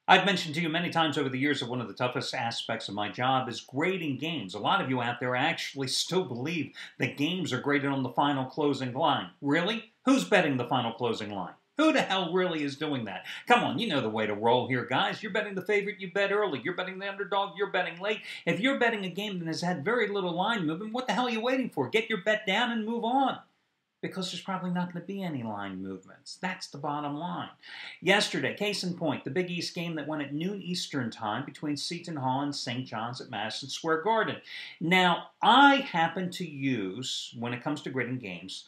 I've mentioned to you many times over the years that one of the toughest aspects of my job is grading games. A lot of you out there actually still believe that games are graded on the final closing line. Really? Who's betting the final closing line? Who the hell really is doing that? Come on, you know the way to roll here, guys. You're betting the favorite, you bet early. You're betting the underdog, you're betting late. If you're betting a game that has had very little line movement, what the hell are you waiting for? Get your bet down and move on, because there's probably not going to be any line movements. That's the bottom line. Yesterday, case in point, the Big East game that went at noon Eastern time between Seton Hall and St. John's at Madison Square Garden. Now, I happen to use, when it comes to grading games,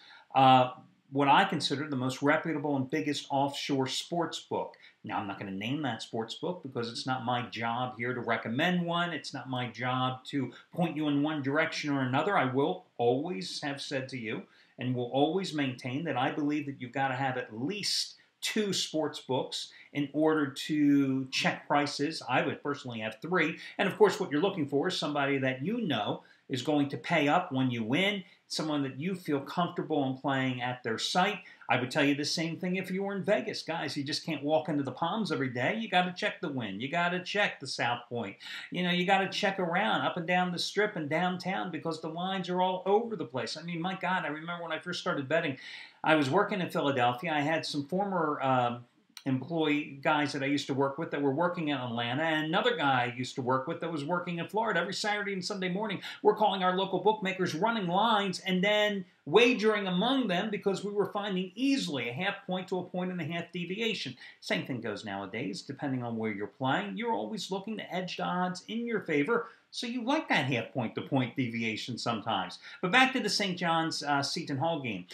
what I consider the most reputable and biggest offshore sports book. Now, I'm not going to name that sports book because it's not my job here to recommend one. It's not my job to point you in one direction or another. I will always have said to you and will always maintain that I believe that you've got to have at least two sports books in order to check prices. I would personally have three. And of course, what you're looking for is somebody that you know is going to pay up when you win, someone that you feel comfortable in playing at their site. I would tell you the same thing if you were in Vegas. Guys, you just can't walk into the Palms every day. You got to check the Wynn. You got to check the South Point. You know, you got to check around up and down the Strip and downtown because the lines are all over the place. I mean, my God, I remember when I first started betting, I was working in Philadelphia. I had some former employee guys that I used to work with that were working in Atlanta, and another guy I used to work with that was working in Florida. Every Saturday and Sunday morning, we're calling our local bookmakers, running lines, and then wagering among them because we were finding easily a half point to a point and a half deviation. Same thing goes nowadays, depending on where you're playing. You're always looking to edge the odds in your favor, so you like that half point to point deviation sometimes. But back to the St. John's Seton Hall game.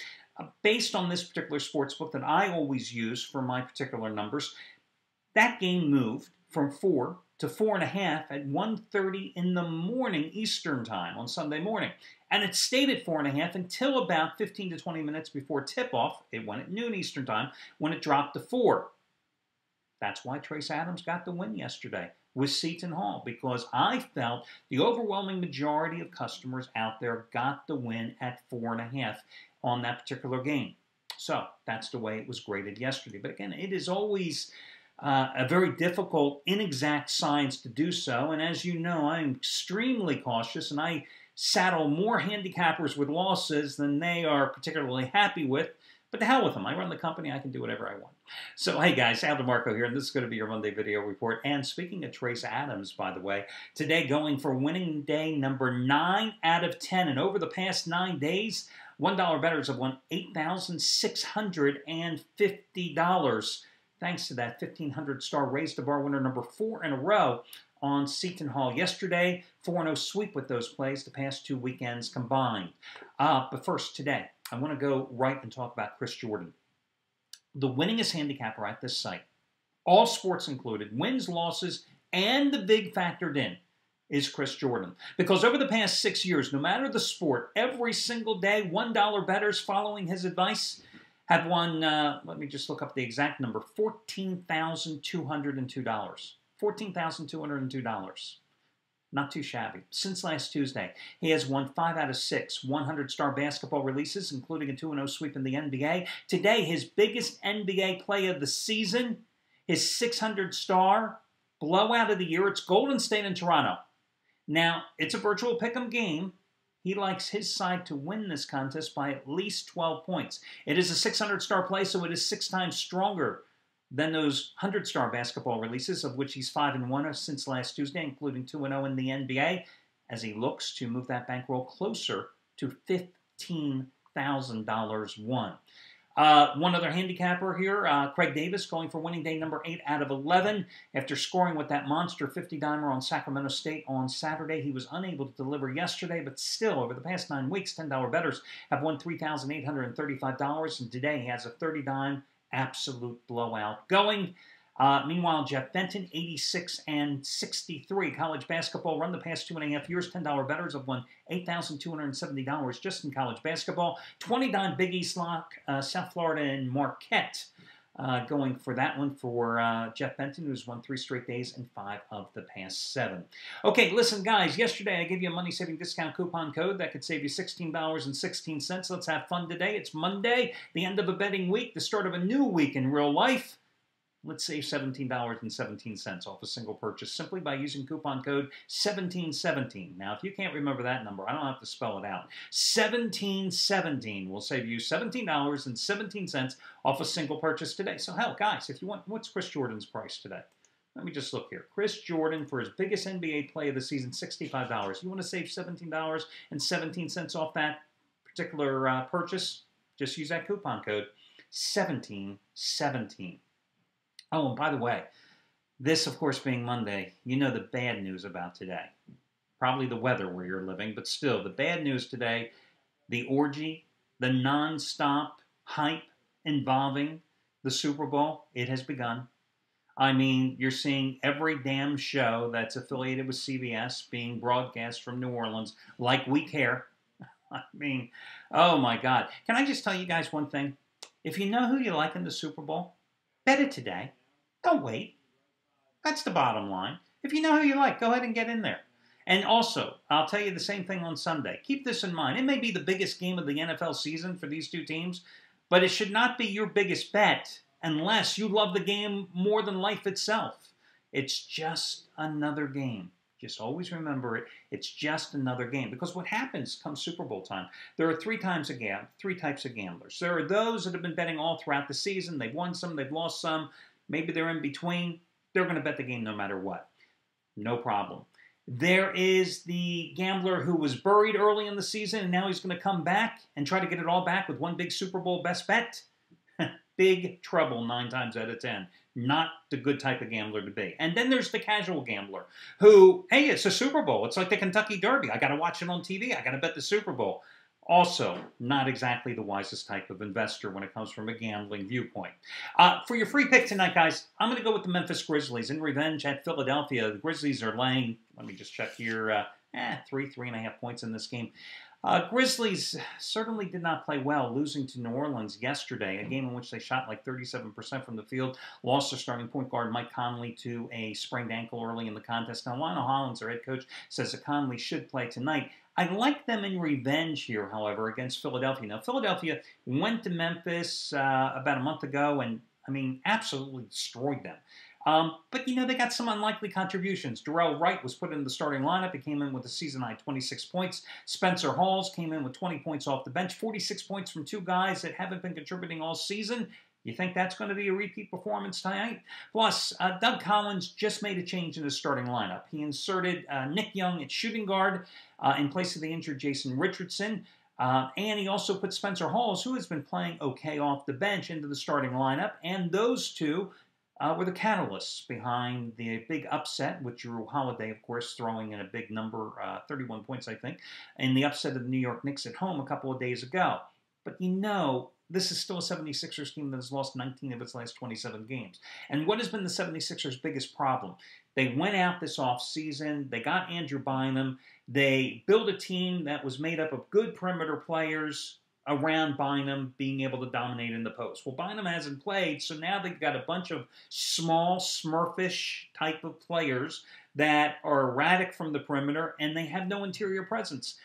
Based on this particular sports book that I always use for my particular numbers, that game moved from 4 to 4.5 at 1:30 in the morning Eastern time on Sunday morning. And it stayed at 4.5 until about 15 to 20 minutes before tip-off. It went at noon Eastern time when it dropped to 4. That's why Trace Adams got the win yesterday with Seton Hall, because I felt the overwhelming majority of customers out there got the win at 4.5 on that particular game. So that's the way it was graded yesterday. But again, it is always a very difficult, inexact science to do so. And as you know, I'm extremely cautious, and I saddle more handicappers with losses than they are particularly happy with. But to hell with them. I run the company. I can do whatever I want. So, hey guys, Al DeMarco here, and this is going to be your Monday video report. And speaking of Trace Adams, by the way, today going for winning day number 9 out of 10. And over the past 9 days, $1 bettors have won $8,650. Thanks to that 1,500 star raise the bar winner number 4 in a row on Seton Hall yesterday. 4-0 sweep with those plays the past 2 weekends combined. But first, today, I want to go right and talk about Chris Jordan, the winningest handicapper at this site. All sports included, wins, losses, and the big factored in is Chris Jordan. Because over the past 6 years, no matter the sport, every single day, $1 bettors following his advice have won, let me just look up the exact number, $14,202. $14,202. Not too shabby. Since last Tuesday, he has won 5 out of 6 100-star basketball releases, including a 2-0 sweep in the NBA. Today, his biggest NBA play of the season, his 600-star blowout of the year. It's Golden State and Toronto. Now, it's a virtual pick'em game. He likes his side to win this contest by at least 12 points. It is a 600-star play, so it is 6 times stronger than those 100-star basketball releases, of which he's 5-1 since last Tuesday, including 2-0 in the NBA, as he looks to move that bankroll closer to $15,000 won. One other handicapper here, Craig Davis, going for winning day number 8 out of 11. After scoring with that monster 50-dimer on Sacramento State on Saturday, he was unable to deliver yesterday, but still, over the past 9 weeks, $10 bettors have won $3,835, and today he has a 30-dime absolute blowout going. Meanwhile, Jeff Benton, 86 and 63. College basketball run the past 2.5 years. $10 bettors have won $8,270 just in college basketball. 20-dime Big East lock, South Florida and Marquette. Going for that one for Jeff Benton, who's won 3 straight days and 5 of the past 7. Okay, listen, guys. Yesterday, I gave you a money-saving discount coupon code that could save you $16.16. Let's have fun today. It's Monday, the end of a betting week, the start of a new week in real life. Let's save $17.17 off a single purchase simply by using coupon code 1717. Now, if you can't remember that number, I don't have to spell it out. 1717 will save you $17.17 off a single purchase today. So, hell, guys, if you want, what's Chris Jordan's price today? Let me just look here. Chris Jordan, for his biggest NBA play of the season, $65. You want to save $17.17 off that particular purchase? Just use that coupon code 1717. Oh, and by the way, this, of course, being Monday, you know the bad news about today. Probably the weather where you're living, but still, the bad news today, the orgy, the nonstop hype involving the Super Bowl, it has begun. I mean, you're seeing every damn show that's affiliated with CBS being broadcast from New Orleans like we care. I mean, oh my God. Can I just tell you guys one thing? If you know who you like in the Super Bowl, bet it today. Don't wait. That's the bottom line. If you know who you like, go ahead and get in there. And also, I'll tell you the same thing on Sunday. Keep this in mind. It may be the biggest game of the NFL season for these two teams, but it should not be your biggest bet unless you love the game more than life itself. It's just another game. Just always remember it. It's just another game. Because what happens come Super Bowl time, there are three types of gamblers. There are those that have been betting all throughout the season. They've won some, they've lost some. Maybe they're in between. They're going to bet the game no matter what. No problem. There is the gambler who was buried early in the season, and now he's going to come back and try to get it all back with one big Super Bowl best bet. Big trouble 9 times out of 10. Not the good type of gambler to be. And then there's the casual gambler who, hey, it's a Super Bowl. It's like the Kentucky Derby. I got to watch it on TV. I got to bet the Super Bowl. Also, not exactly the wisest type of investor when it comes from a gambling viewpoint. For your free pick tonight, guys, I'm going to go with the Memphis Grizzlies in revenge at Philadelphia. The Grizzlies are laying, let me just check here, 3.5 points in this game. Grizzlies certainly did not play well, losing to New Orleans yesterday, a game in which they shot like 37% from the field, lost their starting point guard Mike Conley to a sprained ankle early in the contest. Now, Lionel Hollins, their head coach, says that Conley should play tonight. I like them in revenge here, however, against Philadelphia. Now, Philadelphia went to Memphis about a month ago and, I mean, absolutely destroyed them. But, you know, they got some unlikely contributions. Darrell Wright was put in the starting lineup. He came in with a season-high 26 points. Spencer Hawes came in with 20 points off the bench, 46 points from two guys that haven't been contributing all season. You think that's going to be a repeat performance tonight? Plus, Doug Collins just made a change in his starting lineup. He inserted Nick Young at shooting guard in place of the injured Jason Richardson. And he also put Spencer Hawes, who has been playing okay off the bench, into the starting lineup. And those two were the catalysts behind the big upset, with Jrue Holiday, of course, throwing in a big number, 31 points, I think, in the upset of the New York Knicks at home a couple of days ago. But you know, this is still a 76ers team that has lost 19 of its last 27 games. And what has been the 76ers' biggest problem? They went out this offseason. They got Andrew Bynum. They built a team that was made up of good perimeter players around Bynum being able to dominate in the post. Well, Bynum hasn't played, so now they've got a bunch of small, smurfish type of players that are erratic from the perimeter, and they have no interior presence.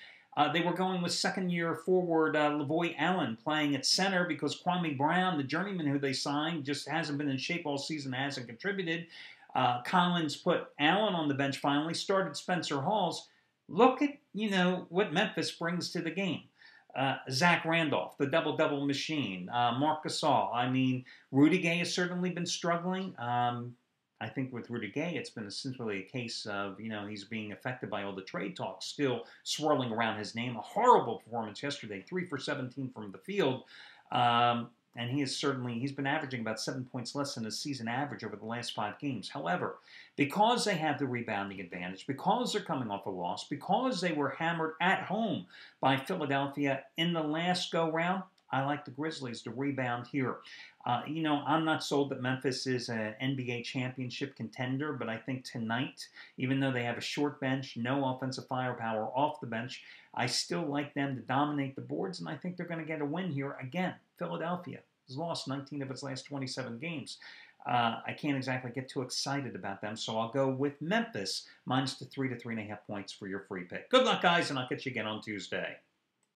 They were going with second-year forward Lavoy Allen playing at center because Kwame Brown, the journeyman who they signed, just hasn't been in shape all season, hasn't contributed. Collins put Allen on the bench finally, started Spencer Hawes. Look at, you know, what Memphis brings to the game. Zach Randolph, the double-double machine. Marc Gasol. I mean, Rudy Gay has certainly been struggling. I think with Rudy Gay, it's been essentially a case of, you know, he's being affected by all the trade talk still swirling around his name. A horrible performance yesterday, 3 for 17 from the field. And he's been averaging about 7 points less than his season average over the last 5 games. However, because they have the rebounding advantage, because they're coming off a loss, because they were hammered at home by Philadelphia in the last go-round, I like the Grizzlies to rebound here. You know, I'm not sold that Memphis is an NBA championship contender, but I think tonight, even though they have a short bench, no offensive firepower off the bench, I still like them to dominate the boards, and I think they're going to get a win here again. Philadelphia has lost 19 of its last 27 games. I can't exactly get too excited about them, so I'll go with Memphis minus the 3 to 3.5 points for your free pick. Good luck, guys, and I'll catch you again on Tuesday.